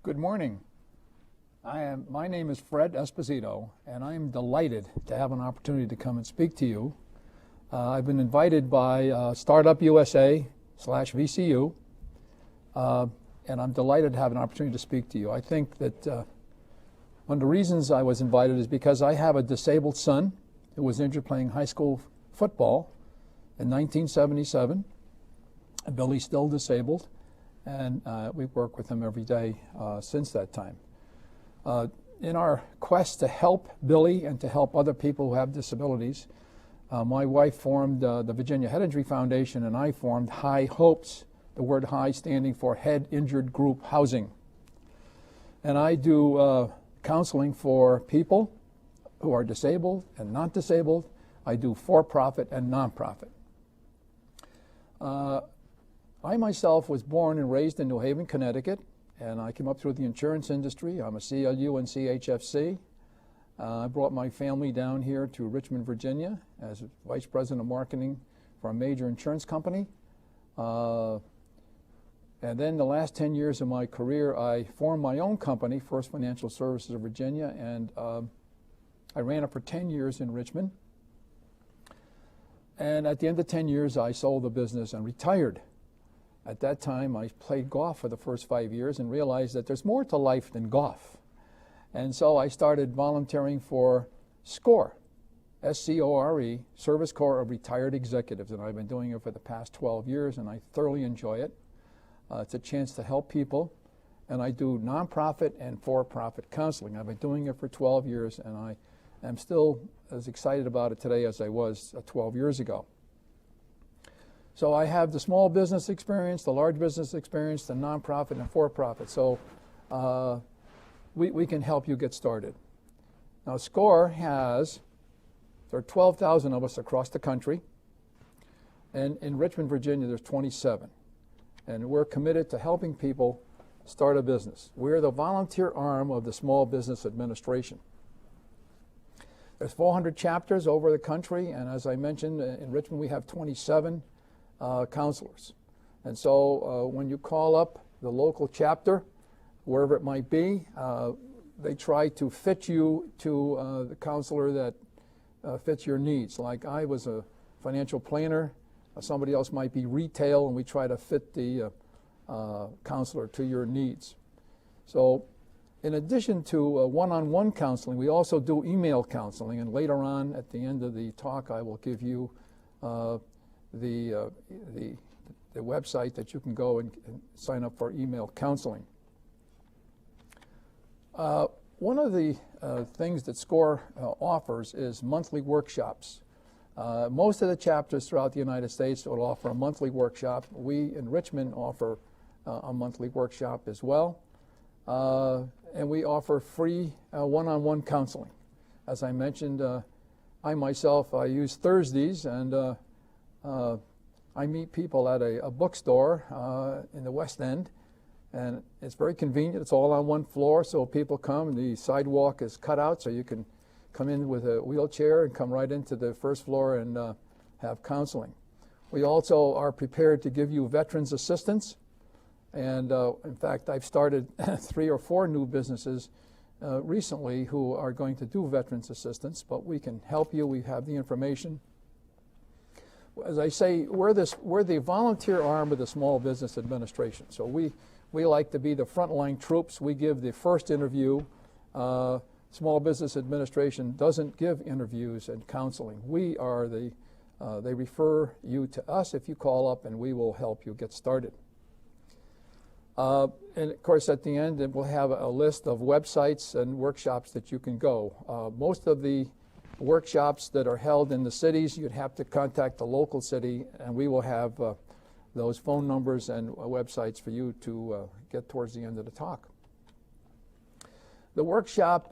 Good morning. My name is Fred Esposito, and I am delighted to have an opportunity to come and speak to you. I've been invited by Startup USA/VCU, and I'm delighted to have an opportunity to speak to you. I think that one of the reasons I was invited is because I have a disabled son who was injured playing high school football in 1977. Billy's still disabled, and we work with him every day since that time. In our quest to help Billy and to help other people who have disabilities, my wife formed the Virginia Head Injury Foundation, and I formed High Hopes, the word high standing for Head Injured Group Housing. And I do counseling for people who are disabled and not disabled. I do for-profit and nonprofit. I myself was born and raised in New Haven, Connecticut, and I came up through the insurance industry. I'm a CLU and CHFC. I brought my family down here to Richmond, Virginia as Vice President of Marketing for a major insurance company. And then the last 10 years of my career, I formed my own company, First Financial Services of Virginia, and I ran it for 10 years in Richmond. And at the end of 10 years, I sold the business and retired. At that time, I played golf for the first 5 years and realized that there's more to life than golf. And so I started volunteering for SCORE, S-C-O-R-E, Service Corps of Retired Executives, and I've been doing it for the past 12 years, and I thoroughly enjoy it. It's a chance to help people, and I do nonprofit and for-profit counseling. I've been doing it for 12 years, and I am still as excited about it today as I was 12 years ago. So I have the small business experience, the large business experience, the nonprofit and for-profit. So we can help you get started. Now SCORE there are 12,000 of us across the country, and in Richmond, Virginia, there's 27. And we're committed to helping people start a business. We're the volunteer arm of the Small Business Administration. There's 400 chapters over the country, and as I mentioned, in Richmond we have 27 counselors. And so when you call up the local chapter, wherever it might be, they try to fit you to the counselor that fits your needs. Like I was a financial planner, somebody else might be retail, and we try to fit the counselor to your needs. So in addition to one-on-one counseling, we also do email counseling, and later on at the end of the talk I will give you the website that you can go and sign up for email counseling. One of the things that SCORE offers is monthly workshops. Most of the chapters throughout the United States will offer a monthly workshop. We in Richmond offer a monthly workshop as well. And we offer free one-on-one counseling. As I mentioned, I myself use Thursdays, and I meet people at a bookstore in the West End, and it's very convenient. It's all on one floor, so people come. The sidewalk is cut out, so you can come in with a wheelchair and come right into the first floor and have counseling. We also are prepared to give you veterans assistance, and in fact, I've started 3 or 4 new businesses recently who are going to do veterans assistance, but we can help you. We have the information. As I say, we're the volunteer arm of the Small Business Administration. So we like to be the frontline troops. We give the first interview. Small Business Administration doesn't give interviews and counseling. We are they refer you to us if you call up, and we will help you get started. And of course, at the end, we'll have a list of websites and workshops that you can go. Most of the workshops that are held in the cities, you'd have to contact the local city, and we will have those phone numbers and websites for you to get towards the end of the talk. The workshop,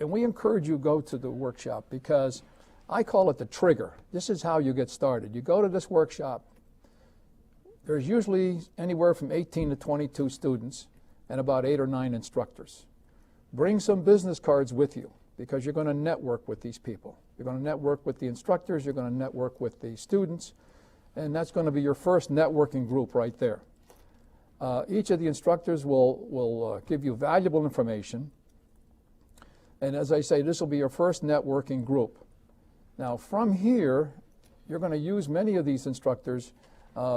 and we encourage you to go to the workshop because I call it the trigger. This is how you get started. You go to this workshop. There's usually anywhere from 18 to 22 students and about 8 or 9 instructors. Bring some business cards with you, because you're going to network with these people. You're going to network with the instructors, you're going to network with the students, and that's going to be your first networking group right there. Each of the instructors will give you valuable information. And as I say, this will be your first networking group. Now, from here, you're going to use many of these instructors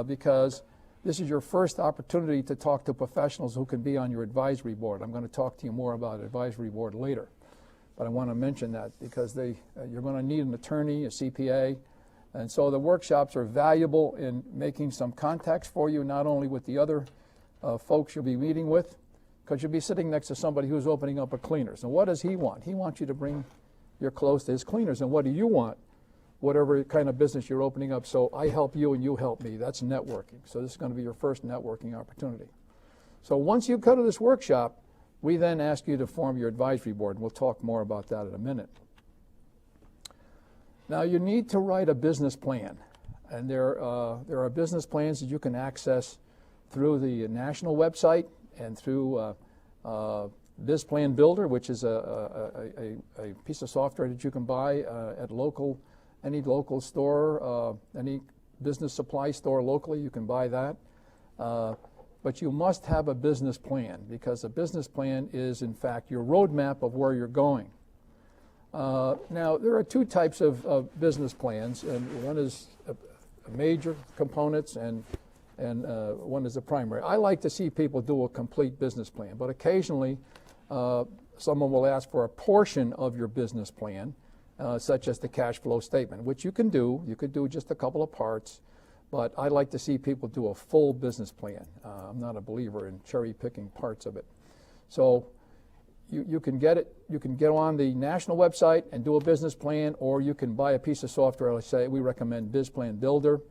because this is your first opportunity to talk to professionals who can be on your advisory board. I'm going to talk to you more about advisory board later, but I want to mention that because you're going to need an attorney, a CPA, and so the workshops are valuable in making some contacts for you, not only with the other folks you'll be meeting with, because you'll be sitting next to somebody who's opening up a cleaners. And what does he want? He wants you to bring your clothes to his cleaners. And what do you want? Whatever kind of business you're opening up. So I help you and you help me. That's networking. So this is going to be your first networking opportunity. So once you go to this workshop, we then ask you to form your advisory board. And we'll talk more about that in a minute. Now you need to write a business plan. And there are business plans that you can access through the national website and through Biz Plan Builder, which is a piece of software that you can buy at any local store, any business supply store locally. You can buy that. But you must have a business plan, because a business plan is, in fact, your roadmap of where you're going. Now, there are two types of business plans, and one is major components and one is a primary. I like to see people do a complete business plan, but occasionally someone will ask for a portion of your business plan, such as the cash flow statement, which you can do. You could do just a couple of parts, but I like to see people do a full business plan. I'm not a believer in cherry picking parts of it. So you can get it. You can get on the national website and do a business plan, or you can buy a piece of software. Let's say we recommend Biz Plan Builder.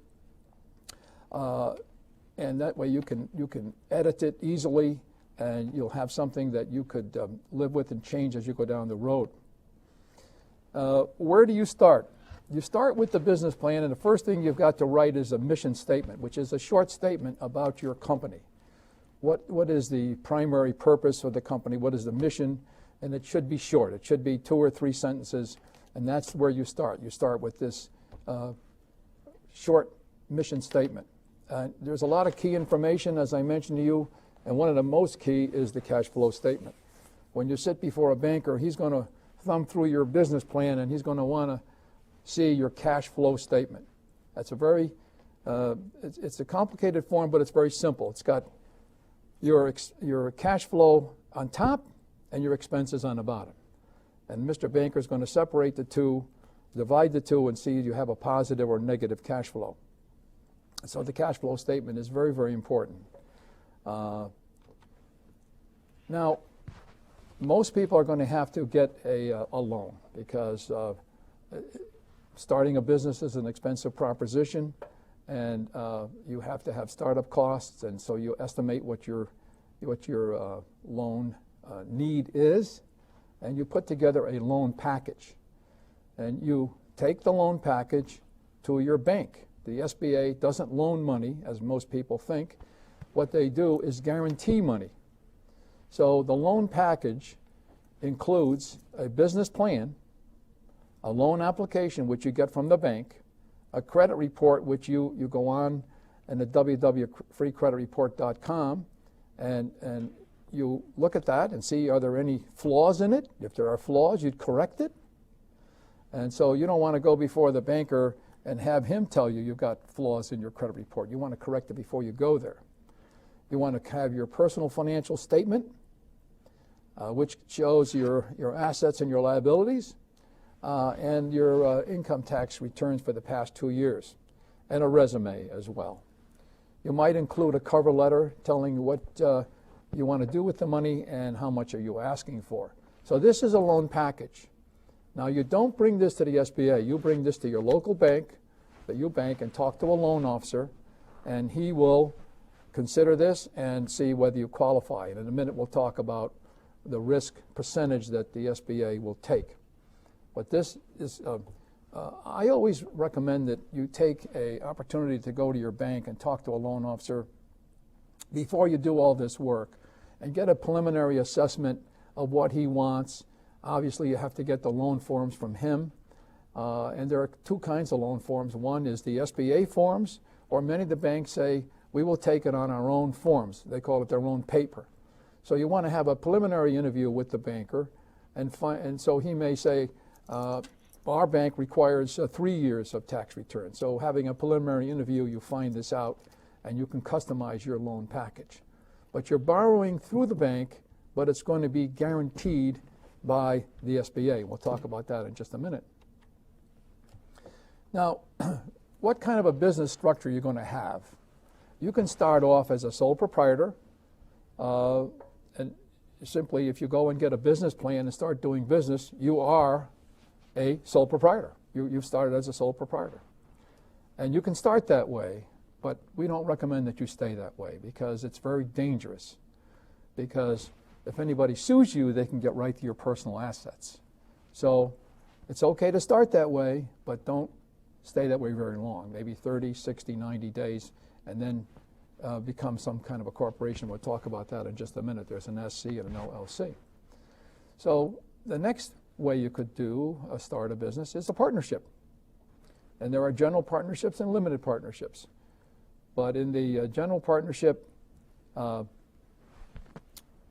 And that way you can edit it easily, and you'll have something that you could live with and change as you go down the road. Where do you start? You start with the business plan, and the first thing you've got to write is a mission statement, which is a short statement about your company. What is the primary purpose of the company? What is the mission? And it should be short. It should be 2 or 3 sentences, and that's where you start. You start with this short mission statement. There's a lot of key information, as I mentioned to you, and one of the most key is the cash flow statement. When you sit before a banker, he's going to thumb through your business plan, and he's going to want to see your cash flow statement. That's a very, it's a complicated form, but it's very simple. It's got your cash flow on top and your expenses on the bottom. And Mr. Banker is going to separate the two, divide the two, and see if you have a positive or negative cash flow. So the cash flow statement is very, very important. Now, most people are going to have to get a loan, because starting a business is an expensive proposition, and you have to have startup costs, and so you estimate what your loan need is, and you put together a loan package. And you take the loan package to your bank. The SBA doesn't loan money, as most people think. What they do is guarantee money. So the loan package includes a business plan, a loan application, which you get from the bank, a credit report, which you go on and the www.freecreditreport.com, and you look at that and see, are there any flaws in it? If there are flaws, you'd correct it. And so you don't want to go before the banker and have him tell you you've got flaws in your credit report. You want to correct it before you go there. You want to have your personal financial statement, which shows your assets and your liabilities, and your income tax returns for the past 2 years, and a resume as well. You might include a cover letter telling you what you want to do with the money and how much are you asking for. So this is a loan package. Now, you don't bring this to the SBA. You bring this to your local bank that you bank and talk to a loan officer, and he will consider this and see whether you qualify. And in a minute, we'll talk about the risk percentage that the SBA will take. But this is, I always recommend that you take an opportunity to go to your bank and talk to a loan officer before you do all this work and get a preliminary assessment of what he wants. Obviously, you have to get the loan forms from him. And there are 2 kinds of loan forms. One is the SBA forms, or many of the banks say, we will take it on our own forms. They call it their own paper. So you want to have a preliminary interview with the banker, and so he may say, our bank requires 3 years of tax return. So having a preliminary interview, you find this out, and you can customize your loan package. But you're borrowing through the bank, but it's going to be guaranteed by the SBA. We'll talk about that in just a minute. Now, what kind of a business structure you're going to have? You can start off as a sole proprietor, and simply if you go and get a business plan and start doing business, you are a sole proprietor. You've started as a sole proprietor. And you can start that way, but we don't recommend that you stay that way because it's very dangerous. Because if anybody sues you, they can get right to your personal assets. So it's okay to start that way, but don't stay that way very long, maybe 30, 60, 90 days, and then become some kind of a corporation. We'll talk about that in just a minute. There's an SC and an LLC. So the next way you could start a business is a partnership. And there are general partnerships and limited partnerships. But in the general partnership,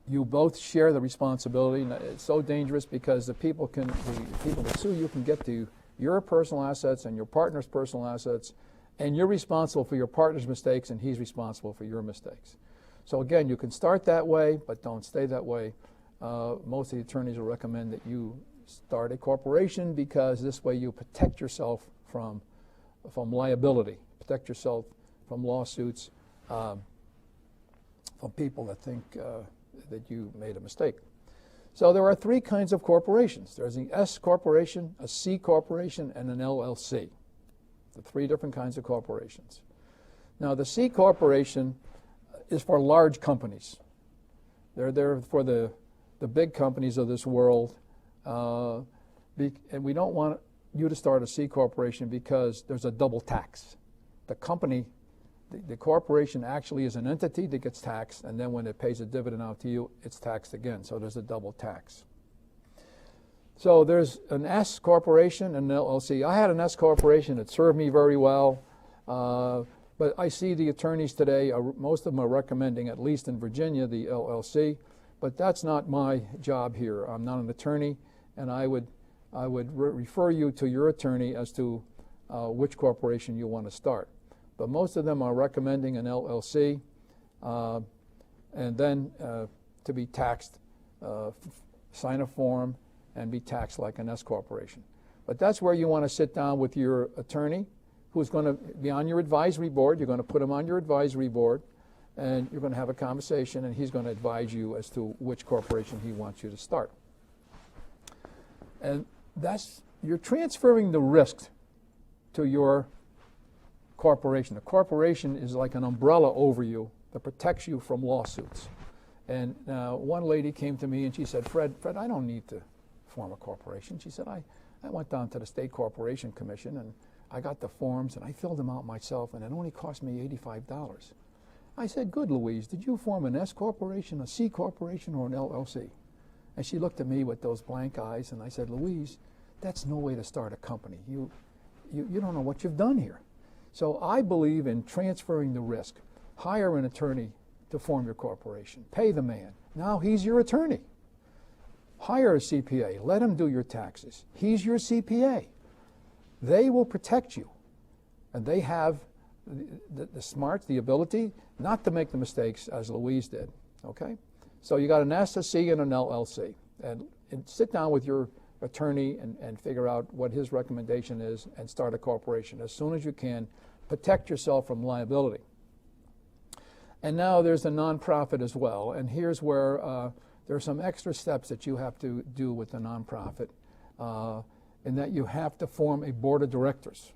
you both share the responsibility. And it's so dangerous because the people that sue you can get to your personal assets and your partner's personal assets, and you're responsible for your partner's mistakes and he's responsible for your mistakes. So again, you can start that way, but don't stay that way. Most of the attorneys will recommend that you start a corporation because this way you protect yourself from liability, protect yourself from lawsuits, from people that think that you made a mistake. So there are 3 kinds of corporations. There's an S corporation, a C corporation, and an LLC. The 3 different kinds of corporations. Now the C corporation is for large companies. They're there for the big companies of this world. And we don't want you to start a C corporation because there's a double tax. The company, the corporation actually is an entity that gets taxed, and then when it pays a dividend out to you, it's taxed again. So there's a double tax. So there's an S corporation and an LLC. I had an S corporation. It served me very well. But I see the attorneys today, most of them are recommending, at least in Virginia, the LLC. But that's not my job here. I'm not an attorney, and I would refer you to your attorney as to which corporation you want to start. But most of them are recommending an LLC, and then to be taxed, sign a form, and be taxed like an S corporation. But that's where you want to sit down with your attorney, who's going to be on your advisory board. You're going to put him on your advisory board, and you're going to have a conversation, and he's going to advise you as to which corporation he wants you to start. And you're transferring the risk to your corporation. The corporation is like an umbrella over you that protects you from lawsuits. And one lady came to me and she said, Fred, I don't need to form a corporation. She said, I went down to the State Corporation Commission and I got the forms and I filled them out myself and it only cost me $85. I said, good, Louise, did you form an S corporation, a C corporation, or an LLC? And she looked at me with those blank eyes and I said, Louise, that's no way to start a company. You don't know what you've done here. So I believe in transferring the risk. Hire an attorney to form your corporation. Pay the man. Now he's your attorney. Hire a CPA. Let him do your taxes. He's your CPA. They will protect you. And they have the smarts, the ability not to make the mistakes as Louise did. Okay? So you got an S, a C, and an LLC. And sit down with your attorney and figure out what his recommendation is and start a corporation as soon as you can. Protect yourself from liability. And now there's a nonprofit as well. And here's where there are some extra steps that you have to do with the nonprofit, in that you have to form a board of directors.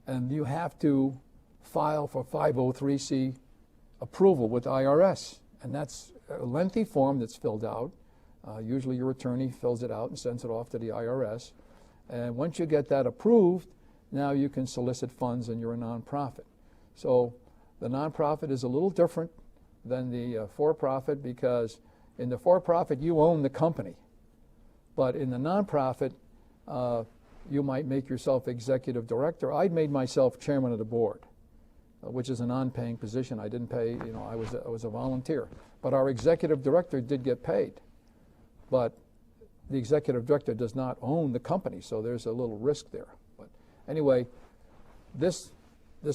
And you have to file for 503c approval with IRS. And that's a lengthy form that's filled out. Usually your attorney fills it out and sends it off to the IRS. And once you get that approved, now you can solicit funds and you're a nonprofit. So the nonprofit is a little different than the for-profit because in the for-profit you own the company. But in the nonprofit, you might make yourself executive director. I'd made myself chairman of the board. which is a non-paying position. I didn't pay, you know, I was a volunteer. But our executive director did get paid. But the executive director does not own the company, so there's a little risk there. But anyway, this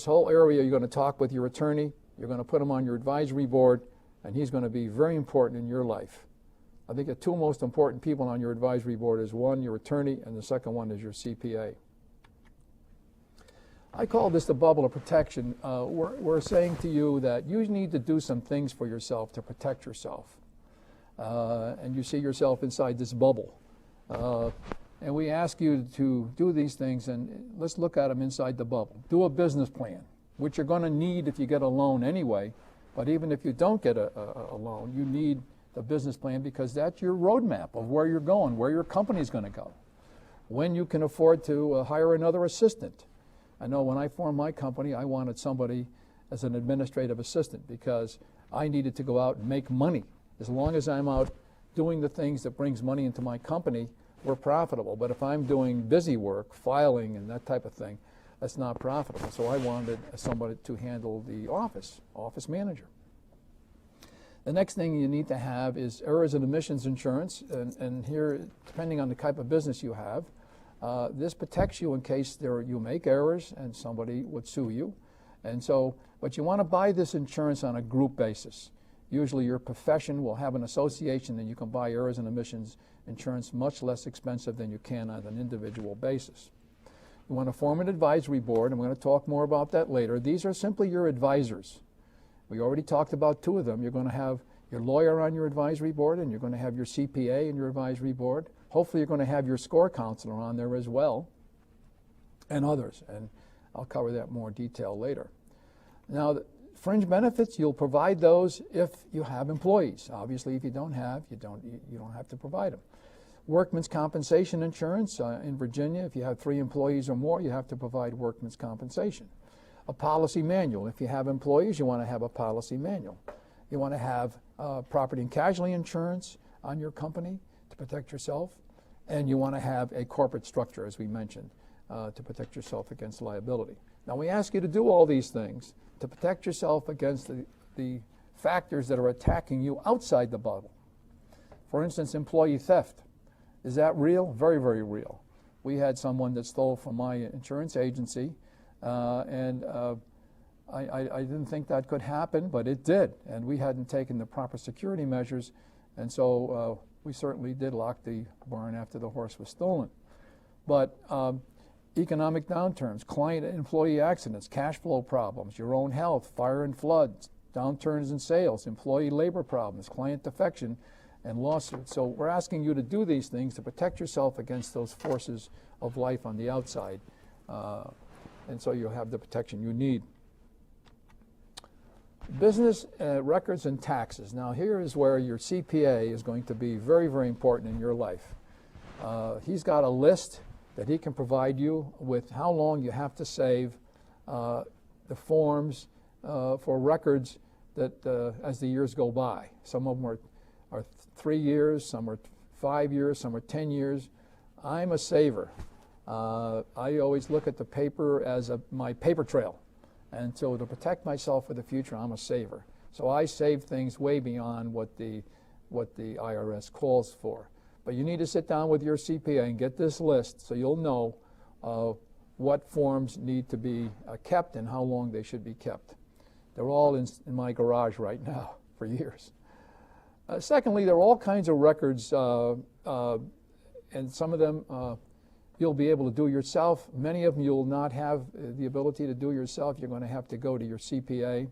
whole area, you're going to talk with your attorney, you're going to put him on your advisory board, and he's going to be very important in your life. I think the two most important people on your advisory board is one, your attorney, and the second one is your CPA. I call this the bubble of protection. We're saying to you that you need to do some things for yourself to protect yourself. And you see yourself inside this bubble. And we ask you to do these things, and let's look at them inside the bubble. Do a business plan, which you're going to need if you get a loan anyway. But even if you don't get a loan, you need the business plan because that's your roadmap of where you're going, where your company's going to go, when you can afford to hire another assistant. I know when I formed my company, I wanted somebody as an administrative assistant because I needed to go out and make money. As long as I'm out doing the things that brings money into my company, we're profitable. But if I'm doing busy work, filing and that type of thing, that's not profitable. So I wanted somebody to handle the office manager. The next thing you need to have is errors and omissions insurance. And here, depending on the type of business you have, this protects you in case you make errors and somebody would sue you. And so, but you want to buy this insurance on a group basis. Usually your profession will have an association and you can buy errors and omissions insurance much less expensive than you can on an individual basis. You want to form an advisory board, and we're going to talk more about that later. These are simply your advisors. We already talked about two of them. You're going to have your lawyer on your advisory board, and you're going to have your CPA in your advisory board. Hopefully you're going to have your SCORE counselor on there as well, and others, and I'll cover that in more detail later. Now, fringe benefits, you'll provide those if you have employees. Obviously, if you don't have, you don't have to provide them. Workman's compensation insurance in Virginia, if you have 3 employees or more, you have to provide workman's compensation. A policy manual. If you have employees, you want to have a policy manual. You want to have property and casualty insurance on your company to protect yourself, and you want to have a corporate structure, as we mentioned, to protect yourself against liability. Now, we ask you to do all these things to protect yourself against the factors that are attacking you outside the bubble. For instance, employee theft. Is that real? Very, very real. We had someone that stole from my insurance agency, and I didn't think that could happen, but it did. And we hadn't taken the proper security measures, and so we certainly did lock the barn after the horse was stolen. But economic downturns, client and employee accidents, cash flow problems, your own health, fire and floods, downturns in sales, employee labor problems, client defection, and lawsuits. So we're asking you to do these things to protect yourself against those forces of life on the outside, and so you'll have the protection you need. Business records and taxes. Now here is where your CPA is going to be very, very important in your life. He's got a list that he can provide you with how long you have to save the forms for records that as the years go by. Some of them are 3 years, some are 5 years, some are 10 years. I'm a saver. I always look at the paper as my paper trail. And so to protect myself for the future, I'm a saver. So I save things way beyond what the IRS calls for. But you need to sit down with your CPA and get this list so you'll know what forms need to be kept and how long they should be kept. They're all in my garage right now for years. Secondly, there are all kinds of records, and some of them you'll be able to do yourself. Many of them you'll not have the ability to do yourself. You're going to have to go to your CPA.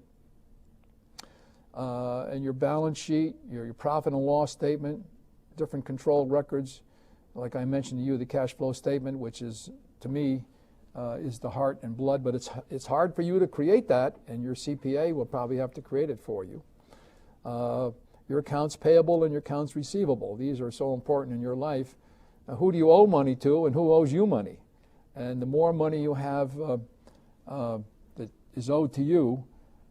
And your balance sheet, your profit and loss statement, different control records. Like I mentioned to you, the cash flow statement, which is, to me, is the heart and blood, but it's hard for you to create that, and your CPA will probably have to create it for you. Your accounts payable and your accounts receivable. These are so important in your life. Who do you owe money to and who owes you money? And the more money you have that is owed to you,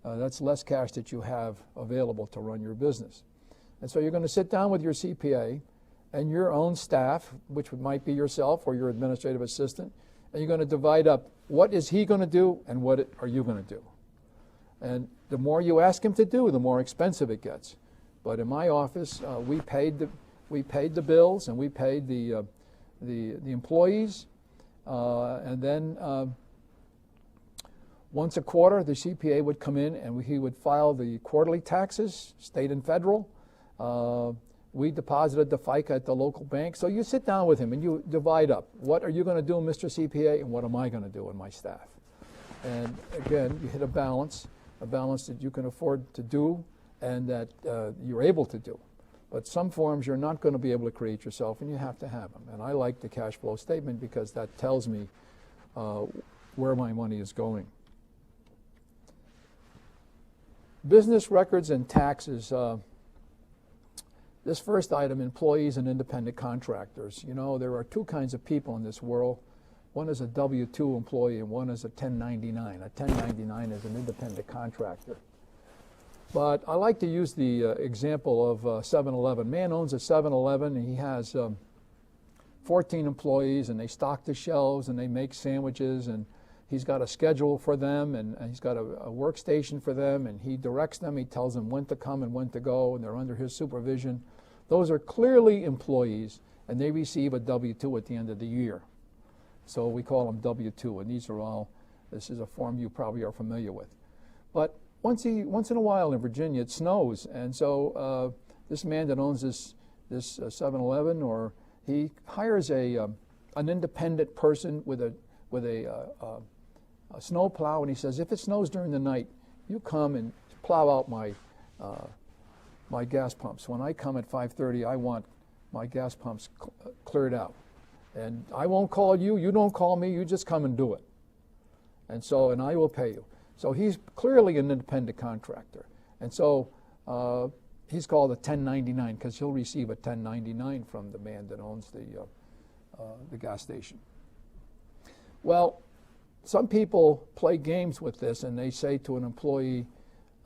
that's less cash that you have available to run your business. And so you're going to sit down with your CPA and your own staff, which might be yourself or your administrative assistant, and you're going to divide up what is he going to do and what are you going to do. And the more you ask him to do, the more expensive it gets. But in my office, we paid the bills and we paid the employees, and then once a quarter, the CPA would come in and he would file the quarterly taxes, state and federal. We deposited the FICA at the local bank. So you sit down with him and you divide up. What are you going to do, Mr. CPA, and what am I going to do and my staff? And again, you hit a balance that you can afford to do and that you're able to do. But some forms you're not going to be able to create yourself, and you have to have them. And I like the cash flow statement because that tells me where my money is going. Business records and taxes. This first item, employees and independent contractors. You know, there are two kinds of people in this world. One is a W-2 employee and one is a 1099. A 1099 is an independent contractor. But I like to use the example of 7-Eleven. Man owns a 7-Eleven and he has 14 employees, and they stock the shelves and they make sandwiches, and he's got a schedule for them, and he's got a workstation for them, and he directs them. He tells them when to come and when to go, and they're under his supervision. Those are clearly employees, and they receive a W-2 at the end of the year. So we call them W-2, and these are all, this is a form you probably are familiar with. But once in a while in Virginia it snows, and so this man that owns this 7-Eleven, or he hires an independent person with a snow plow, and he says, if it snows during the night, you come and plow out my gas pumps. When I come at 5:30, I want my gas pumps cleared out. And I won't call you, you don't call me, you just come and do it. And I will pay you. So he's clearly an independent contractor. And so he's called a 1099 because he'll receive a 1099 from the man that owns the gas station. Well, some people play games with this, and they say to an employee,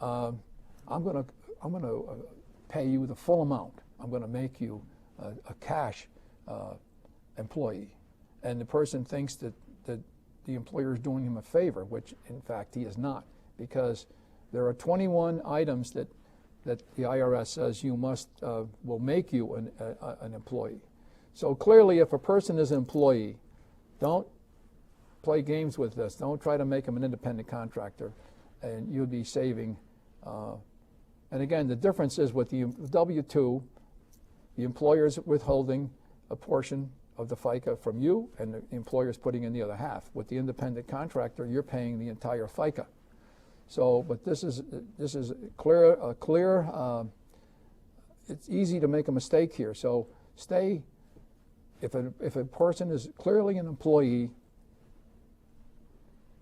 I'm going to pay you the full amount. I'm going to make you a cash employee. And the person thinks that the employer is doing him a favor, which in fact he is not, because there are 21 items that the IRS says you must will make you an employee. So clearly, if a person is an employee, don't play games with this. Don't try to make him an independent contractor, and you'll be saving. And again, the difference is with the W-2, the employer is withholding a portion of the FICA from you, and the employer is putting in the other half. With the independent contractor, you're paying the entire FICA. So, but this is clear. It's easy to make a mistake here. So stay. If a person is clearly an employee,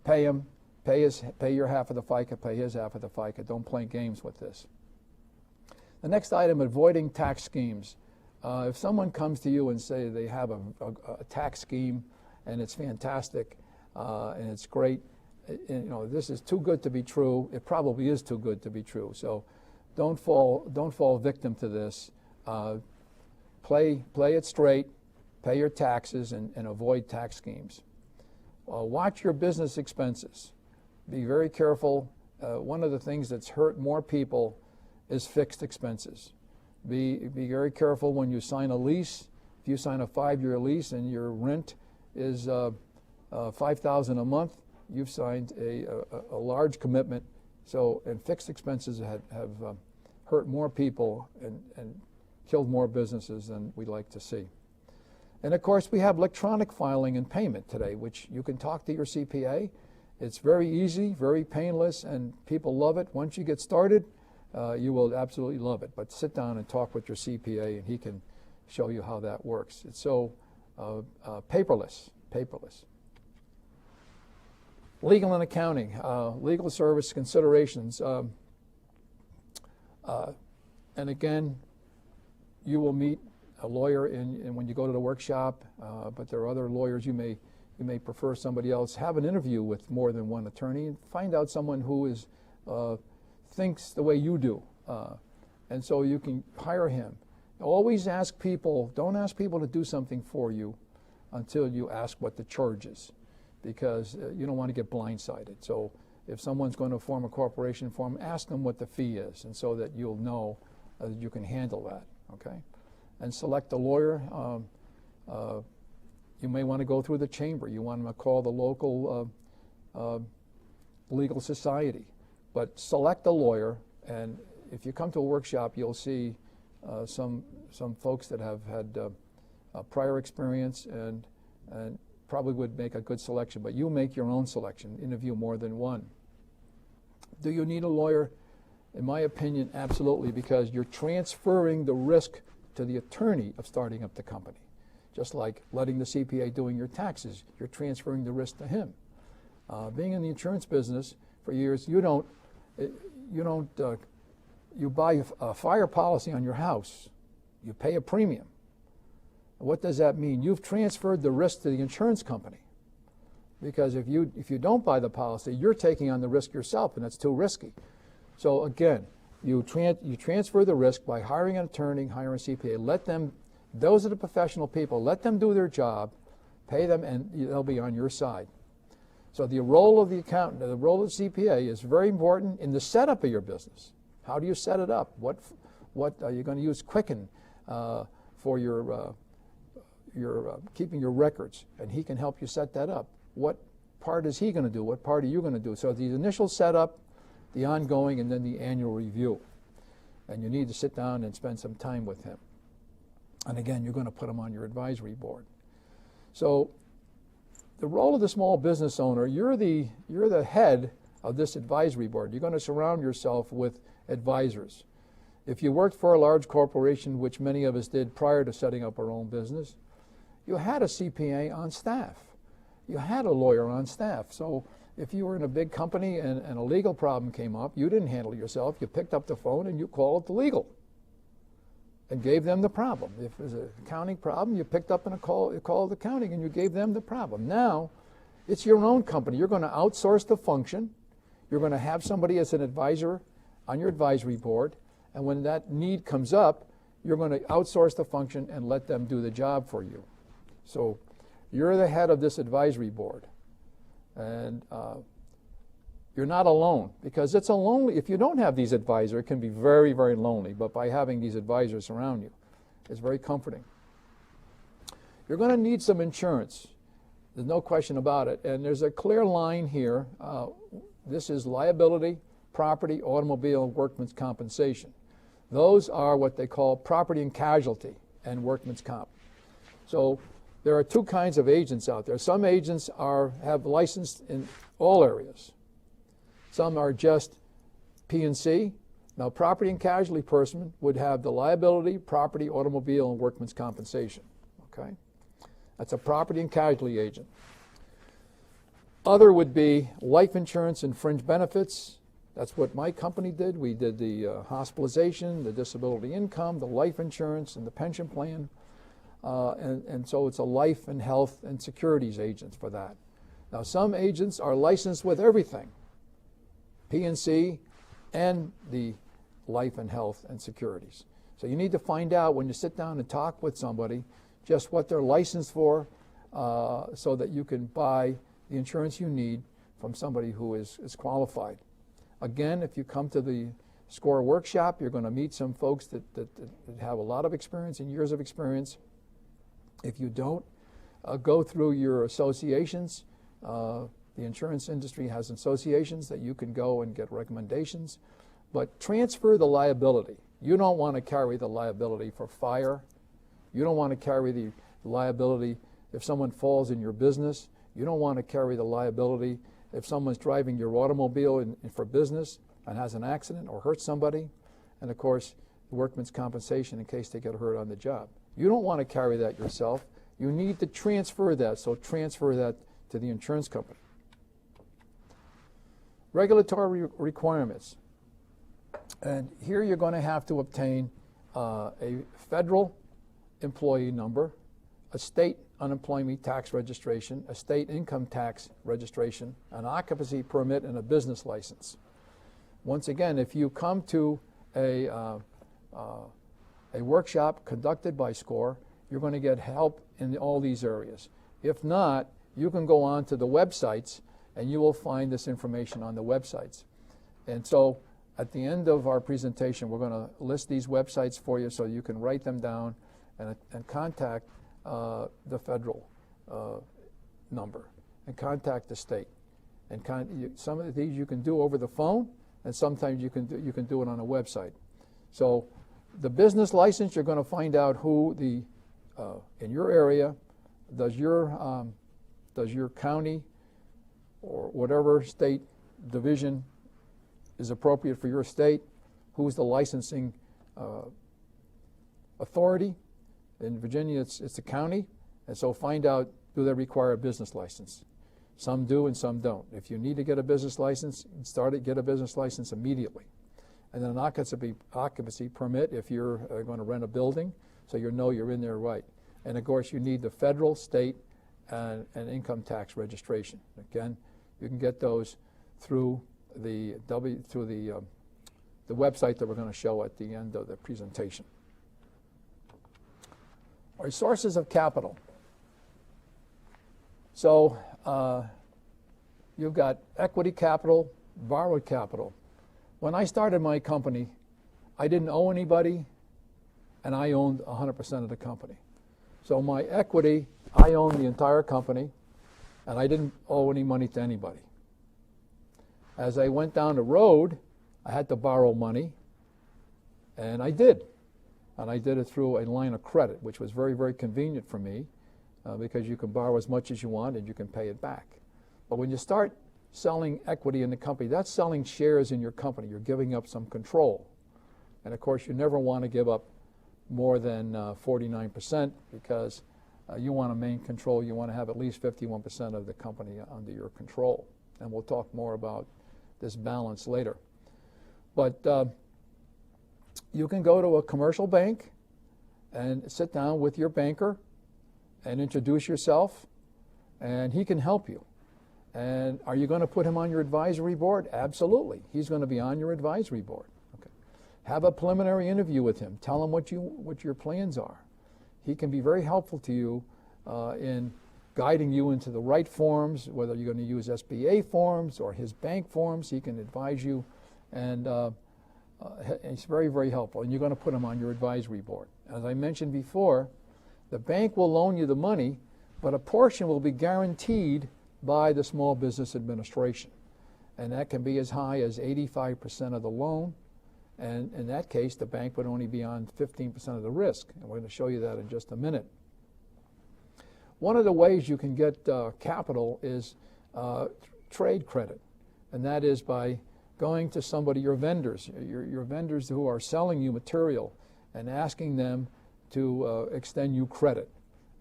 pay him. Pay your half of the FICA. Pay his half of the FICA. Don't play games with this. The next item: avoiding tax schemes. If someone comes to you and say they have a tax scheme and it's fantastic and it's great, this is too good to be true. It probably is too good to be true. So don't fall victim to this. Play it straight, pay your taxes, and avoid tax schemes. Watch your business expenses. Be very careful. One of the things that's hurt more people is fixed expenses. Be very careful when you sign a lease. If you sign a 5-year lease and your rent is $5,000 a month, you've signed a large commitment. So, and fixed expenses have hurt more people and killed more businesses than we like to see. And of course, we have electronic filing and payment today, which you can talk to your CPA. It's very easy, very painless, and people love it. Once you get started, you will absolutely love it. But sit down and talk with your CPA, and he can show you how that works. It's so paperless. Legal and accounting, legal service considerations. And again, you will meet a lawyer when you go to the workshop, but there are other lawyers you may prefer somebody else. Have an interview with more than one attorney and find out someone who thinks the way you do, and so you can hire him. Always ask people, don't ask people to do something for you until you ask what the charge is, because you don't want to get blindsided. So if someone's going to form a corporation for them, ask them what the fee is, and so that you'll know that you can handle that, okay? And select a lawyer. You may want to go through the chamber. You want to call the local legal society. But select a lawyer, and if you come to a workshop, you'll see some folks that have had prior experience and probably would make a good selection. But you make your own selection. Interview more than one. Do you need a lawyer? In my opinion, absolutely, because you're transferring the risk to the attorney of starting up the company. Just like letting the CPA doing your taxes, you're transferring the risk to him. Being in the insurance business for years, you buy a fire policy on your house, you pay a premium. What does that mean? You've transferred the risk to the insurance company, because if you don't buy the policy, you're taking on the risk yourself, and that's too risky. So again, you transfer the risk by hiring an attorney, hiring a CPA. Let them. Those are the professional people. Let them do their job, pay them, and they'll be on your side. So the role of the accountant, the role of the CPA is very important in the setup of your business. How do you set it up? What are you going to use Quicken for your keeping your records? And he can help you set that up. What part is he going to do? What part are you going to do? So the initial setup, the ongoing, and then the annual review. And you need to sit down and spend some time with him. And again, you're going to put him on your advisory board. So the role of the small business owner, you're the head of this advisory board. You're going to surround yourself with advisors. If you worked for a large corporation, which many of us did prior to setting up our own business, you had a CPA on staff. You had a lawyer on staff. So if you were in a big company and a legal problem came up, you didn't handle it yourself. You picked up the phone and you called the legal and gave them the problem. If it was an accounting problem, you picked up and you called accounting and you gave them the problem. Now, it's your own company. You're going to outsource the function. You're going to have somebody as an advisor on your advisory board, and when that need comes up, you're going to outsource the function and let them do the job for you. So you're the head of this advisory board, and you're not alone, because it's a lonely, if you don't have these advisors, it can be very, very lonely, but by having these advisors around you, it's very comforting. You're going to need some insurance. There's no question about it, and there's a clear line here. This is liability, property, automobile, and workman's compensation. Those are what they call property and casualty and workman's comp. So there are two kinds of agents out there. Some agents have licensed in all areas. Some are just P&C. Now, property and casualty person would have the liability, property, automobile, and workman's compensation. Okay? That's a property and casualty agent. Other would be life insurance and fringe benefits. That's what my company did. We did the hospitalization, the disability income, the life insurance, and the pension plan. And so it's a life and health and securities agent for that. Now, some agents are licensed with everything, P&C and the life and health and securities. So you need to find out when you sit down and talk with somebody just what they're licensed for, so that you can buy the insurance you need from somebody who is qualified. Again, if you come to the SCORE workshop, you're going to meet some folks that have a lot of experience and years of experience. If you don't, go through your associations. The insurance industry has associations that you can go and get recommendations, but transfer the liability. You don't want to carry the liability for fire. You don't want to carry the liability if someone falls in your business. You don't want to carry the liability if someone's driving your automobile for business and has an accident or hurts somebody. And of course, the workman's compensation in case they get hurt on the job. You don't want to carry that yourself. You need to transfer that, so transfer that to the insurance company. Regulatory requirements. And here you're going to have to obtain a federal employee number, a state unemployment tax registration, a state income tax registration, an occupancy permit, and a business license. Once again, if you come to a workshop conducted by SCORE, you're going to get help in all these areas. If not, you can go on to the websites and you will find this information on the websites. And so at the end of our presentation, we're going to list these websites for you so you can write them down and contact the federal number and contact the state. And some of these you can do over the phone, and sometimes you can do it on a website. So the business license, you're going to find out who in your area, does your county or whatever state division is appropriate for your state, who's the licensing authority. In Virginia, it's the county, and so find out, do they require a business license? Some do and some don't. If you need to get a business license, get a business license immediately. And then an occupancy permit if you're going to rent a building, so you know you're in there right. And of course, you need the federal, state, and income tax registration. Again, you can get those through the website that we're going to show at the end of the presentation. All right, sources of capital. So you've got equity capital, borrowed capital. When I started my company, I didn't owe anybody, and I owned 100% of the company. So my equity, I owned the entire company, and I didn't owe any money to anybody. As I went down the road, I had to borrow money, and I did. And I did it through a line of credit, which was very, very convenient for me because you can borrow as much as you want and you can pay it back. But when you start selling equity in the company, that's selling shares in your company. You're giving up some control. And of course, you never want to give up more than 49% because you want to maintain control. You want to have at least 51% of the company under your control. And we'll talk more about this balance later. But you can go to a commercial bank and sit down with your banker and introduce yourself, and he can help you. And are you going to put him on your advisory board? Absolutely. He's going to be on your advisory board. Okay. Have a preliminary interview with him. Tell him what your plans are. He can be very helpful to you in guiding you into the right forms, whether you're going to use SBA forms or his bank forms. He can advise you, and it's very, very helpful. And you're going to put him on your advisory board. As I mentioned before, the bank will loan you the money, but a portion will be guaranteed by the Small Business Administration. And that can be as high as 85% of the loan. And in that case, the bank would only be on 15% of the risk. And we're going to show you that in just a minute. One of the ways you can get capital is trade credit. And that is by going to somebody, your vendors, your vendors who are selling you material, and asking them to extend you credit.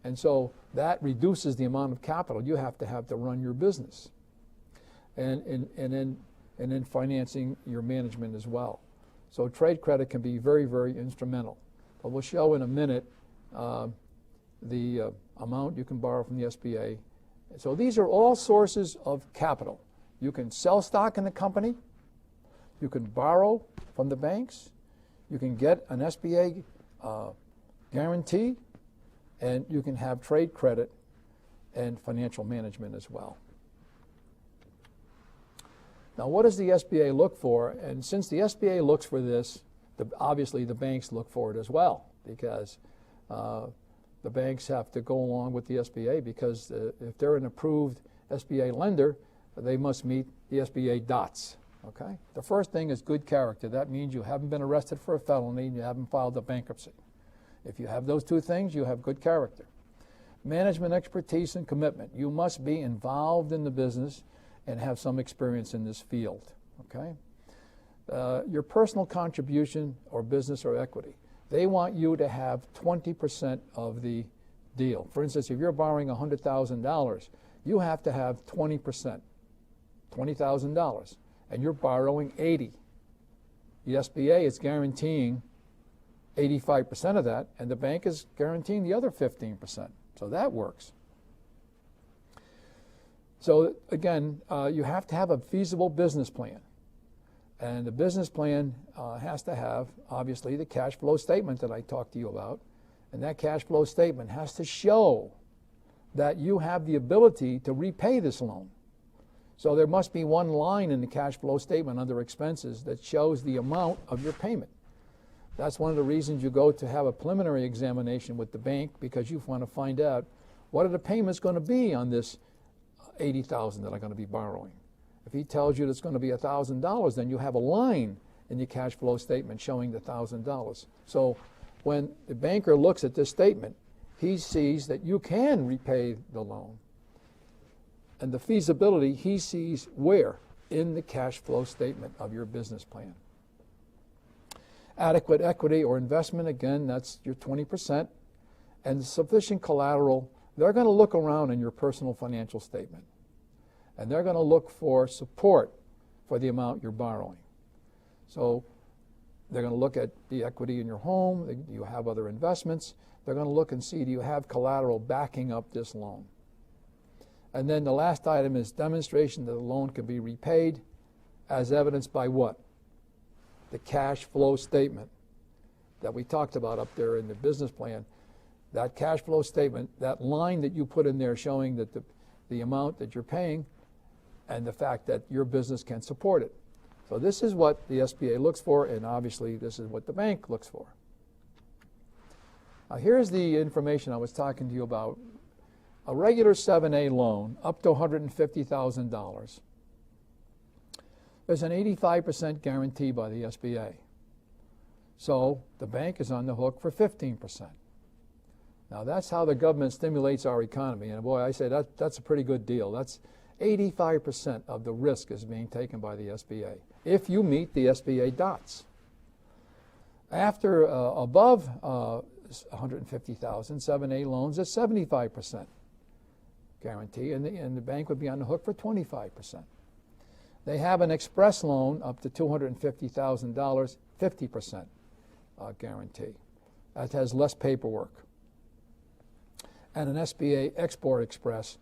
And so that reduces the amount of capital you have to run your business, and then financing your management as well. So trade credit can be very, very instrumental. But we'll show in a minute the amount you can borrow from the SBA. So these are all sources of capital. You can sell stock in the company. You can borrow from the banks. You can get an SBA guarantee, and you can have trade credit and financial management as well. Now, what does the SBA look for? And since the SBA looks for this, obviously the banks look for it as well, because the banks have to go along with the SBA, because if they're an approved SBA lender, they must meet the SBA dots. Okay? The first thing is good character. That means you haven't been arrested for a felony and you haven't filed a bankruptcy. If you have those two things, you have good character. Management expertise and commitment. You must be involved in the business and have some experience in this field. Okay? Your personal contribution or business or equity. They want you to have 20% of the deal. For instance, if you're borrowing $100,000, you have to have 20%, $20,000, and you're borrowing 80. The SBA is guaranteeing 85% of that, and the bank is guaranteeing the other 15%. So that works. So again, you have to have a feasible business plan. And the business plan has to have, obviously, the cash flow statement that I talked to you about. And that cash flow statement has to show that you have the ability to repay this loan. So there must be one line in the cash flow statement under expenses that shows the amount of your payment. That's one of the reasons you go to have a preliminary examination with the bank, because you want to find out what are the payments going to be on this $80,000 that I'm going to be borrowing. If he tells you that it's going to be $1,000, then you have a line in your cash flow statement showing the $1,000. So when the banker looks at this statement, he sees that you can repay the loan. And the feasibility he sees where? In the cash flow statement of your business plan. Adequate equity or investment, again, that's your 20%. And sufficient collateral, they're going to look around in your personal financial statement. And they're going to look for support for the amount you're borrowing. So they're going to look at the equity in your home. Do you have other investments? They're going to look and see, do you have collateral backing up this loan? And then the last item is demonstration that the loan can be repaid, as evidenced by what? The cash flow statement that we talked about up there in the business plan. That cash flow statement, that line that you put in there showing that the amount that you're paying and the fact that your business can support it. So this is what the SBA looks for, and obviously this is what the bank looks for. Now here's the information I was talking to you about. A regular 7A loan up to $150,000. There's an 85% guarantee by the SBA. So the bank is on the hook for 15%. Now that's how the government stimulates our economy. And boy, I say that's a pretty good deal. That's 85% of the risk is being taken by the SBA, if you meet the SBA dots. After above 150,000, 7A loans is 75% guarantee, and the bank would be on the hook for 25%. They have an express loan up to $250,000, 50% guarantee. That has less paperwork. And an SBA Export Express,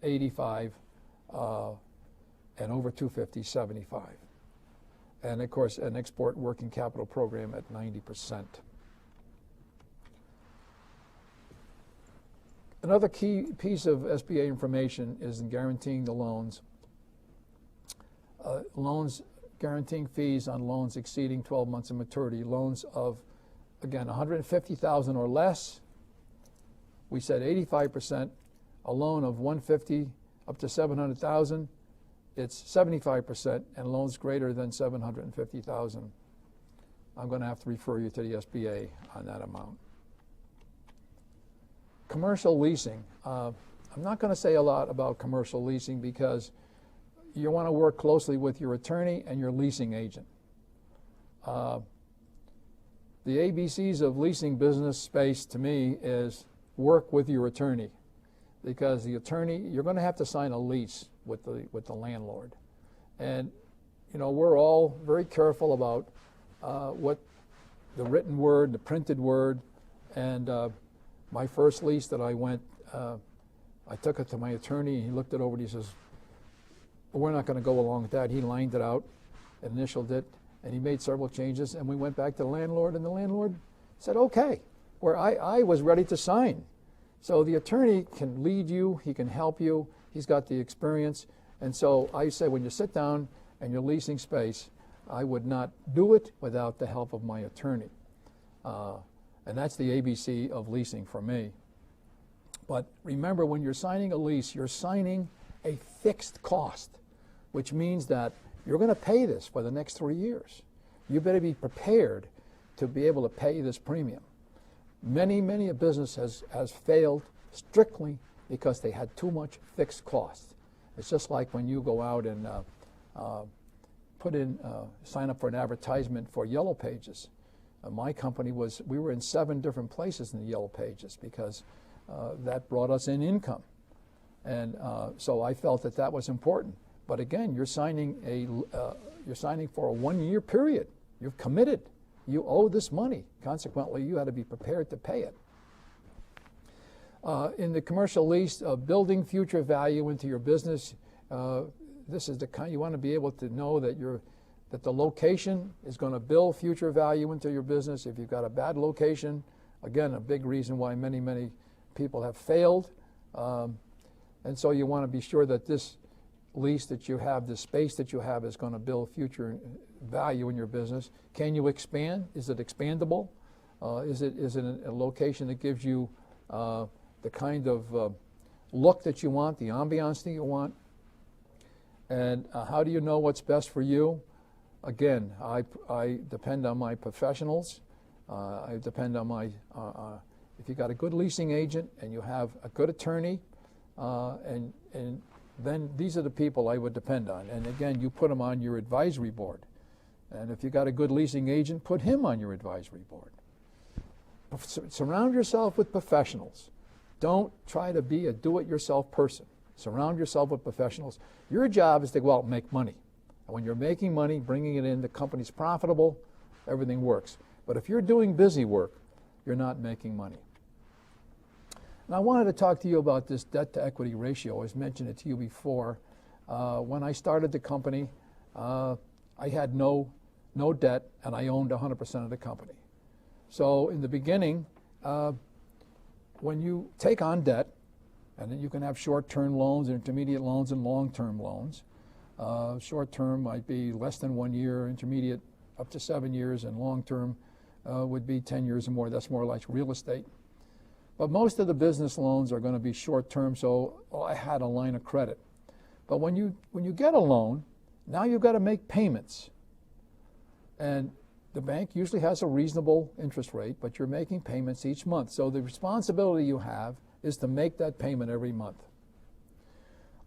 85, and over 250, 75. And of course, an export working capital program at 90%. Another key piece of SBA information is in guaranteeing the loans. Loans guaranteeing fees on loans exceeding 12 months of maturity. Loans of, again, $150,000 or less. We said 85%. A loan of $150,000 up to $700,000, it's 75%, and loans greater than $750,000, I'm going to have to refer you to the SBA on that amount. Commercial leasing. I'm not going to say a lot about commercial leasing because you want to work closely with your attorney and your leasing agent. The ABCs of leasing business space to me is work with your attorney, because the attorney, you're going to have to sign a lease with the landlord. And you know, we're all very careful about what the written word, the printed word, and my first lease that I went, I took it to my attorney, and he looked it over and he says, well, we're not going to go along with that. He lined it out, initialed it, and he made several changes, and we went back to the landlord, and the landlord said, okay, where I was ready to sign. So the attorney can lead you, he can help you, he's got the experience, and so I say when you sit down and you're leasing space, I would not do it without the help of my attorney. And that's the ABC of leasing for me. But remember, when you're signing a lease, you're signing a fixed cost, which means that you're going to pay this for the next 3 years. You better be prepared to be able to pay this premium. Many a business has failed strictly because they had too much fixed costs. It's just like when you go out and sign up for an advertisement for Yellow Pages. My company we were in 7 different places in the Yellow Pages because that brought us in income. And so I felt that was important. But again, you're signing for a 1-year period. You've committed. You owe this money. Consequently, you had to be prepared to pay it. In the commercial lease, building future value into your business, this is the kind you want to be able to know that the location is going to build future value into your business. If you've got a bad location, again, a big reason why many people have failed. And so you want to be sure that this lease that you have, the space that you have is going to build future value in your business. Can you expand? Is it expandable? Is it a location that gives you the kind of look that you want, the ambiance that you want? And how do you know what's best for you? Again, I depend on my professionals. I depend on my, if you got a good leasing agent and you have a good attorney, and then these are the people I would depend on. And again, you put them on your advisory board. And if you got a good leasing agent, put him on your advisory board. Surround yourself with professionals. Don't try to be a do-it-yourself person. Surround yourself with professionals. Your job is to go out and make money. And when you're making money, bringing it in, the company's profitable, everything works. But if you're doing busy work, you're not making money. And I wanted to talk to you about this debt-to-equity ratio. I mentioned it to you before. When I started the company, I had no debt, and I owned 100% of the company. So in the beginning, when you take on debt, and then you can have short-term loans, intermediate loans, and long-term loans. Short-term might be less than 1 year, intermediate up to 7 years, and long-term would be 10 years or more. That's more like real estate. But most of the business loans are going to be short-term, so I had a line of credit. But when you get a loan, now you've got to make payments. And the bank usually has a reasonable interest rate, but you're making payments each month. So the responsibility you have is to make that payment every month.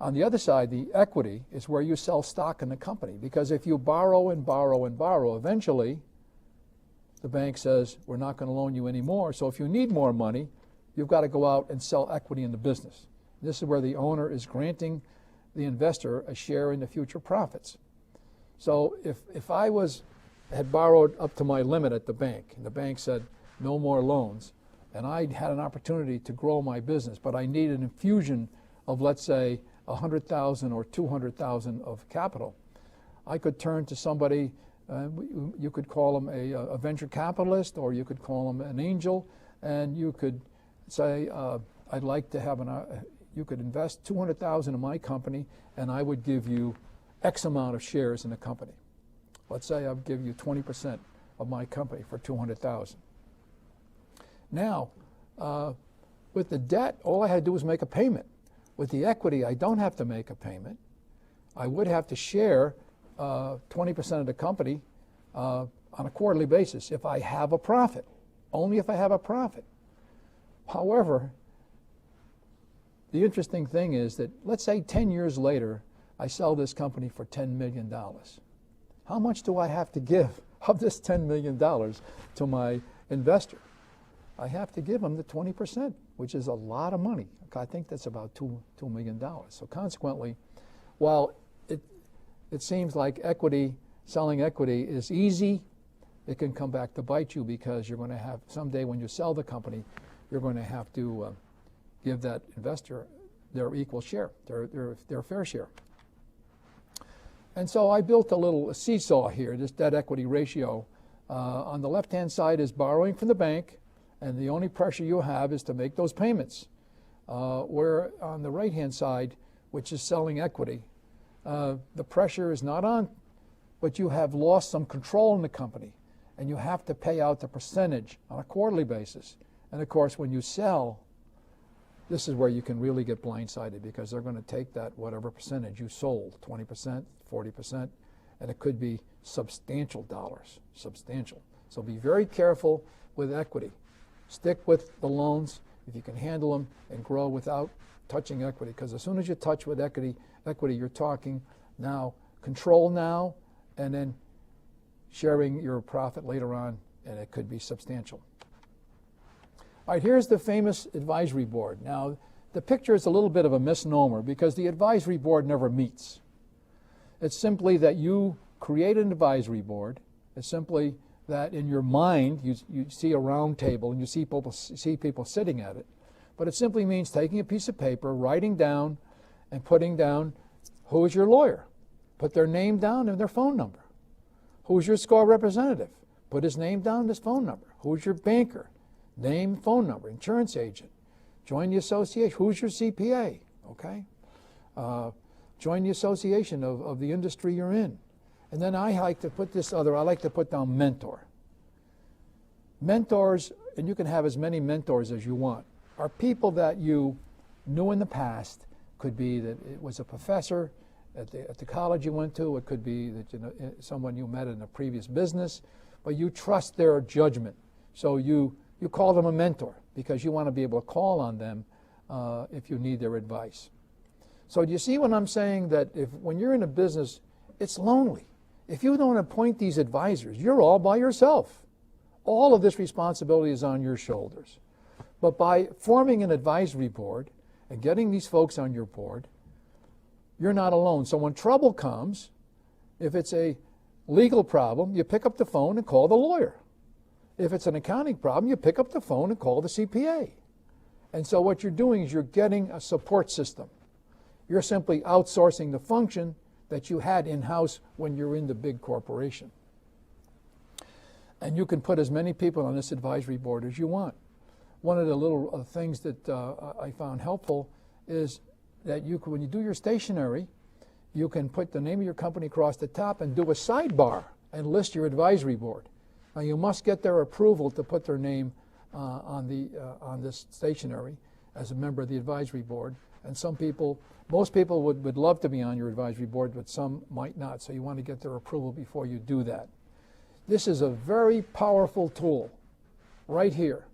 On the other side, the equity is where you sell stock in the company, because if you borrow and borrow and borrow, eventually the bank says, we're not going to loan you anymore. So if you need more money, you've got to go out and sell equity in the business. This is where the owner is granting the investor a share in the future profits. So if I had borrowed up to my limit at the bank, and the bank said no more loans, and I had an opportunity to grow my business, but I need an infusion of, let's say, $100,000 or $200,000 of capital, I could turn to somebody. You could call them a venture capitalist, or you could call them an angel, and you could say, I'd like to have you could invest $200,000 in my company, and I would give you X amount of shares in the company. Let's say I'll give you 20% of my company for $200,000. Now, with the debt, all I had to do was make a payment. With the equity, I don't have to make a payment. I would have to share 20% of the company on a quarterly basis if I have a profit, only if I have a profit. However, the interesting thing is that, let's say 10 years later, I sell this company for $10 million. How much do I have to give of this $10 million to my investor? I have to give them the 20%, which is a lot of money. I think that's about $2 million. So consequently, while it seems like selling equity is easy, it can come back to bite you, because you're going to have, someday when you sell the company, you're going to have to give that investor their equal share, their fair share. And so I built a little seesaw here, this debt-equity ratio. On the left-hand side is borrowing from the bank, and the only pressure you have is to make those payments. Where on the right-hand side, which is selling equity, the pressure is not on, but you have lost some control in the company, and you have to pay out the percentage on a quarterly basis. And of course, when you sell, this is where you can really get blindsided, because they're going to take that whatever percentage you sold, 20%, 40%, and it could be substantial dollars, substantial. So be very careful with equity. Stick with the loans if you can handle them, and grow without touching equity, because as soon as you touch with equity, you're talking now, control now, and then sharing your profit later on, and it could be substantial. All right, here's the famous advisory board. Now, the picture is a little bit of a misnomer, because the advisory board never meets. It's simply that you create an advisory board. It's simply that in your mind you see a round table and you see people sitting at it. But it simply means taking a piece of paper, writing down, and putting down who is your lawyer. Put their name down and their phone number. Who's your SCORE representative? Put his name down and his phone number. Who's your banker? Name, phone number. Insurance agent. Join the association. Who's your CPA? Okay. Join the association of the industry you're in. And then I like to put this other, I like to put down mentor. Mentors, and you can have as many mentors as you want, are people that you knew in the past. Could be that it was a professor at the college you went to. It could be that someone you met in a previous business, but you trust their judgment. So you call them a mentor because you want to be able to call on them if you need their advice. So do you see what I'm saying? That when you're in a business, it's lonely. If you don't appoint these advisors, you're all by yourself. All of this responsibility is on your shoulders. But by forming an advisory board and getting these folks on your board, you're not alone. So when trouble comes, if it's a legal problem, you pick up the phone and call the lawyer. If it's an accounting problem, you pick up the phone and call the CPA. And so what you're doing is you're getting a support system. You're simply outsourcing the function that you had in-house when you're in the big corporation. And you can put as many people on this advisory board as you want. One of the little things that I found helpful is that when you do your stationery, you can put the name of your company across the top and do a sidebar and list your advisory board. Now you must get their approval to put their name on this stationery as a member of the advisory board. And most people would love to be on your advisory board, but some might not. So you want to get their approval before you do that. This is a very powerful tool right here.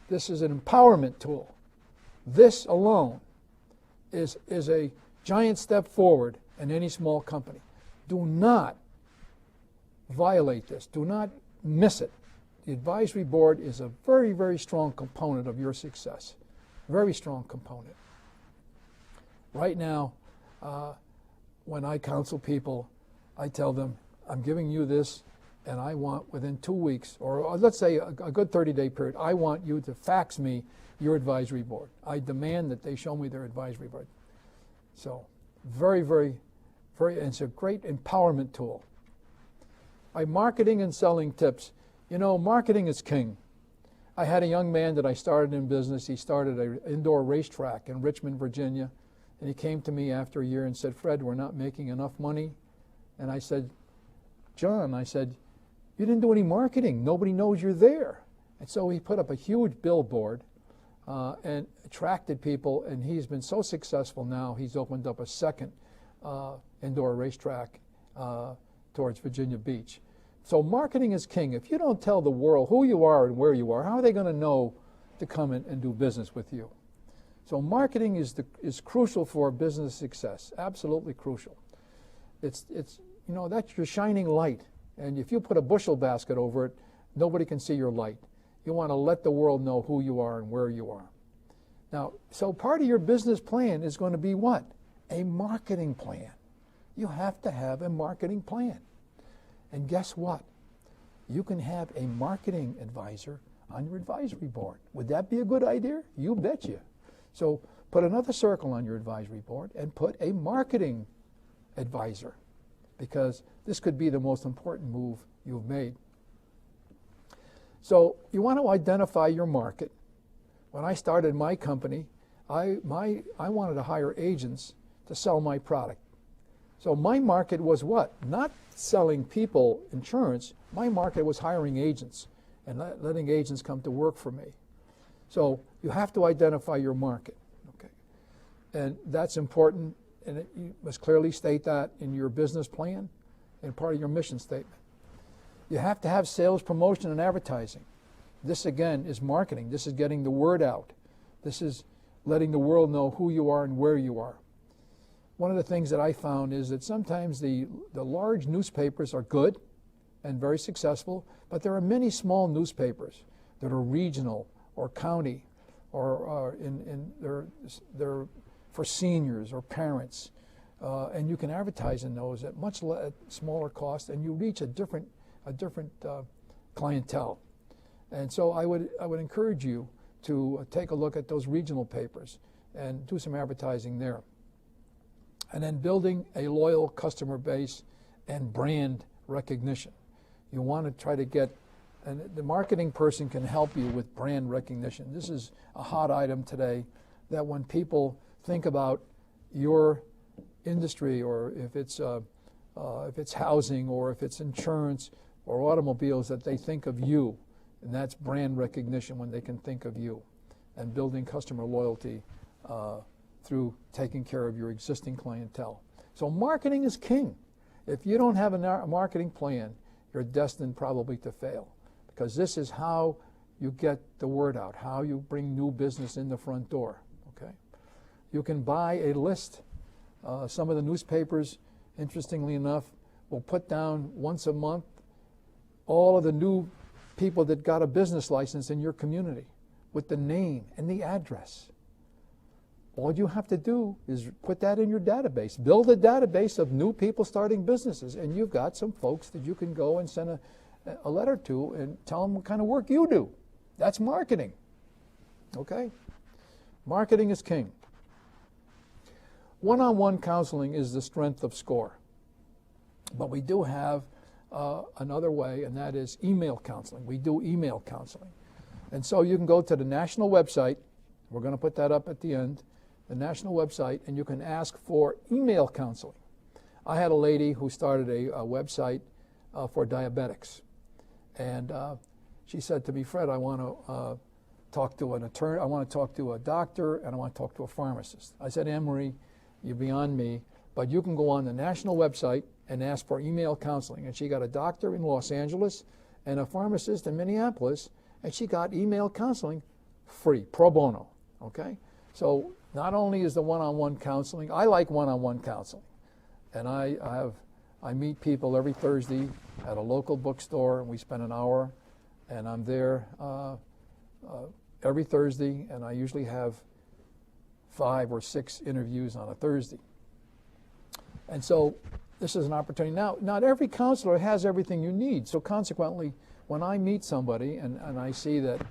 This is an empowerment tool. This alone is a giant step forward in any small company. Do not violate this. Do not miss it. The advisory board is a very, very strong component of your success. Very strong component. Right now, when I counsel people, I tell them, I'm giving you this, and I want within 2 weeks, or let's say a good 30-day period, I want you to fax me your advisory board. I demand that they show me their advisory board. So very, very, very, and it's a great empowerment tool. Marketing and selling tips. You know, marketing is king. I had a young man that I started in business. He started an indoor racetrack in Richmond, Virginia. And he came to me after a year and said, Fred, we're not making enough money. And I said, John, you didn't do any marketing. Nobody knows you're there. And so he put up a huge billboard and attracted people. And he's been so successful now, he's opened up a second indoor racetrack towards Virginia Beach. So marketing is king. If you don't tell the world who you are and where you are, how are they going to know to come in and do business with you? So marketing is crucial for business success. Absolutely crucial. It's that's your shining light. And if you put a bushel basket over it, nobody can see your light. You want to let the world know who you are and where you are. Now, so part of your business plan is going to be what? A marketing plan. You have to have a marketing plan. And guess what? You can have a marketing advisor on your advisory board. Would that be a good idea? You betcha. So put another circle on your advisory board and put a marketing advisor, because this could be the most important move you've made. So you want to identify your market. When I started my company, I wanted to hire agents to sell my product. So my market was what? Not selling people insurance. My market was hiring agents and letting agents come to work for me. So you have to identify your market, okay? And that's important, and you must clearly state that in your business plan and part of your mission statement. You have to have sales, promotion, and advertising. This, again, is marketing. This is getting the word out. This is letting the world know who you are and where you are. One of the things that I found is that sometimes the large newspapers are good and very successful, but there are many small newspapers that are regional or county, or they're for seniors or parents, and you can advertise in those at much smaller cost, and you reach a different clientele. And so I would encourage you to take a look at those regional papers and do some advertising there. And then building a loyal customer base and brand recognition. You want to try to get, and the marketing person can help you with brand recognition. This is a hot item today, that when people think about your industry, or if it's housing, or if it's insurance or automobiles, that they think of you. And that's brand recognition, when they can think of you, and building customer loyalty through taking care of your existing clientele. So marketing is king. If you don't have a marketing plan, you're destined probably to fail, because this is how you get the word out, how you bring new business in the front door. Okay, you can buy a list. Some of the newspapers, interestingly enough, will put down once a month all of the new people that got a business license in your community with the name and the address. All you have to do is put that in your database. Build a database of new people starting businesses, and you've got some folks that you can go and send a letter to and tell them what kind of work you do. That's marketing. Okay? Marketing is king. One-on-one counseling is the strength of SCORE. But we do have another way, and that is email counseling. We do email counseling. And so you can go to the national website. We're going to put that up at the end. The national website, and you can ask for email counseling. I had a lady who started a website for diabetics, and she said to me, "Fred, I want to talk to an attorney, I want to talk to a doctor, and I want to talk to a pharmacist." I said, "Anne-Marie, you're beyond me, but you can go on the national website and ask for email counseling." And she got a doctor in Los Angeles and a pharmacist in Minneapolis, and she got email counseling free, pro bono. Okay, so not only is the one-on-one counseling, I like one-on-one counseling, and I meet people every Thursday at a local bookstore, and we spend an hour, and I'm there every Thursday, and I usually have 5 or 6 interviews on a Thursday. And so this is an opportunity. Now, not every counselor has everything you need, so consequently, when I meet somebody and I see that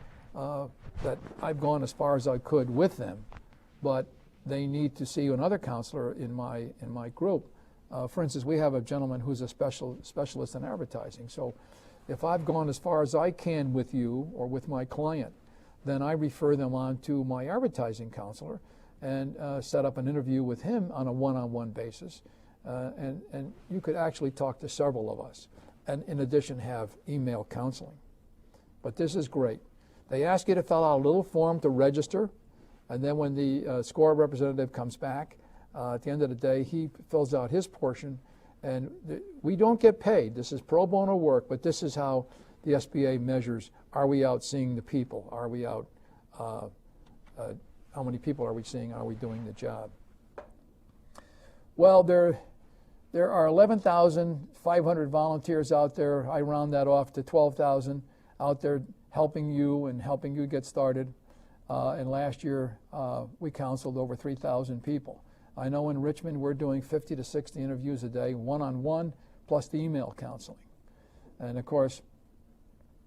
that I've gone as far as I could with them, but they need to see another counselor in my group. For instance, we have a gentleman who's a specialist in advertising. So if I've gone as far as I can with you or with my client, then I refer them on to my advertising counselor and set up an interview with him on a one-on-one basis. And you could actually talk to several of us, and in addition have email counseling. But this is great. They ask you to fill out a little form to register, and then when the SCORE representative comes back, at the end of the day, he fills out his portion, and we don't get paid. This is pro bono work, but this is how the SBA measures, are we out seeing the people? Are we out, how many people are we seeing? Are we doing the job? Well, there are 11,500 volunteers out there. I round that off to 12,000 out there helping you get started. And last year, we counseled over 3,000 people. I know in Richmond, we're doing 50 to 60 interviews a day, one-on-one, plus the email counseling. And of course,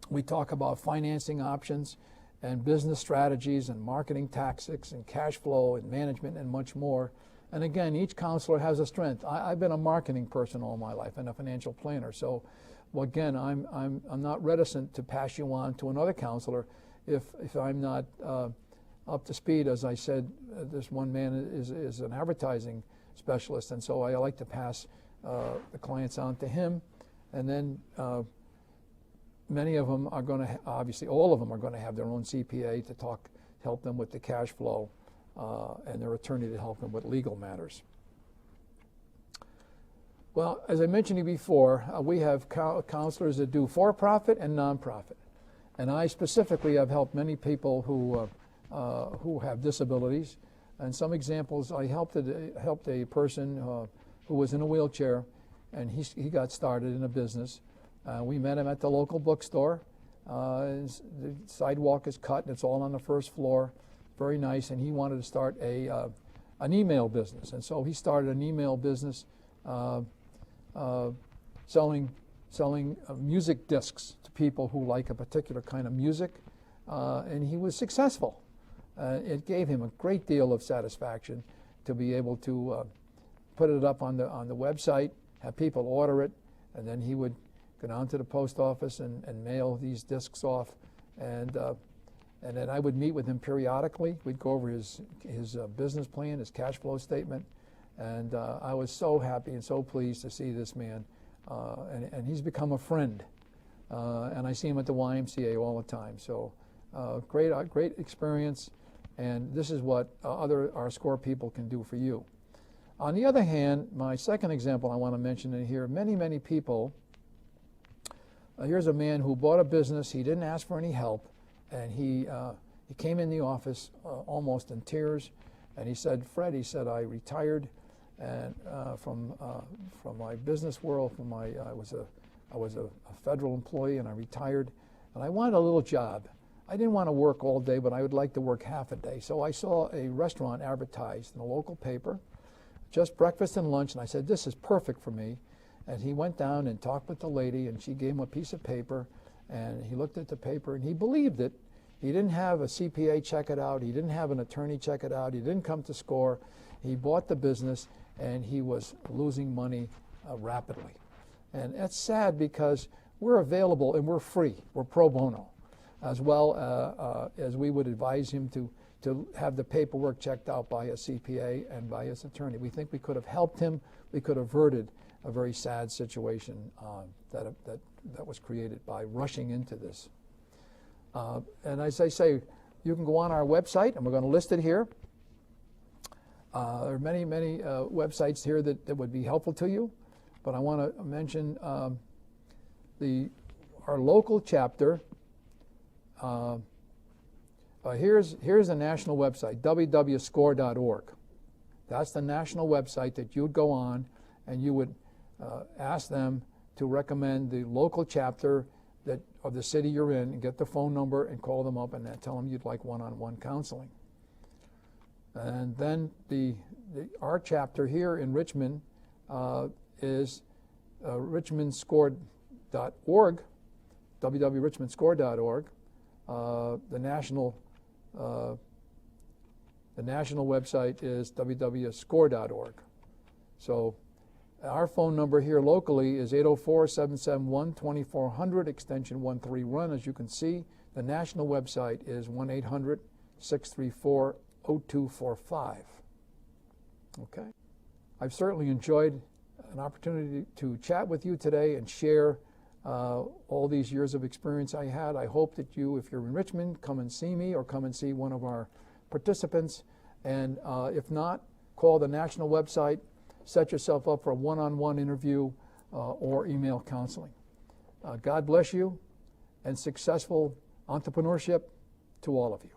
we talk about financing options and business strategies and marketing tactics and cash flow and management and much more. And again, each counselor has a strength. I've been a marketing person all my life and a financial planner. So, well, again, I'm not reticent to pass you on to another counselor if I'm not up to speed. As I said, this one man is an advertising specialist, and so I like to pass the clients on to him. And then many of them are going to, obviously all of them are going to have their own CPA to help them with the cash flow, and their attorney to help them with legal matters. Well, as I mentioned to you before, we have counselors that do for-profit and nonprofit. And I specifically have helped many people who have disabilities. And some examples, I helped a person who was in a wheelchair, and he got started in a business. We met him at the local bookstore. The sidewalk is cut, and it's all on the first floor. Very nice, and he wanted to start an email business. And so he started an email business selling music discs to people who like a particular kind of music, and he was successful. It gave him a great deal of satisfaction to be able to put it up on the website, have people order it, and then he would go down to the post office and mail these discs off, and then I would meet with him periodically. We'd go over his business plan, his cash flow statement, And I was so happy and so pleased to see this man, and he's become a friend. And I see him at the YMCA all the time. So great experience, and this is what our SCORE people can do for you. On the other hand, my second example I want to mention in here, many people, here's a man who bought a business. He didn't ask for any help, and he came in the office almost in tears, and he said, Fred, he said, I retired and from my business world. I was a federal employee, and I retired, and I wanted a little job. I didn't want to work all day, but I would like to work half a day. So I saw a restaurant advertised in a local paper, just breakfast and lunch, and I said, this is perfect for me. And he went down and talked with the lady, and she gave him a piece of paper, and he looked at the paper, and he believed it. He didn't have a CPA check it out. He didn't have an attorney check it out. He didn't come to SCORE. He bought the business, and he was losing money rapidly. And that's sad because we're available and we're free. We're pro bono, as well as we would advise him to have the paperwork checked out by a CPA and by his attorney. We think we could have helped him. We could have averted a very sad situation that was created by rushing into this. And as I say, you can go on our website, and we're going to list it here. There are many websites here that would be helpful to you, but I want to mention our local chapter. Here's the national website, www.score.org. That's the national website that you'd go on, and you would ask them to recommend the local chapter of the city you're in, and get the phone number and call them up and tell them you'd like one-on-one counseling. And then our chapter here in Richmond is richmondscore.org, www.richmondscore.org. The national website is www.score.org. So our phone number here locally is 804-771-2400, extension 13 as you can see. The national website is 1-800-634-0245. Okay. I've certainly enjoyed an opportunity to chat with you today and share all these years of experience I had. I hope that you, if you're in Richmond, come and see me or come and see one of our participants. And if not, call the national website, set yourself up for a one-on-one interview or email counseling. God bless you, and successful entrepreneurship to all of you.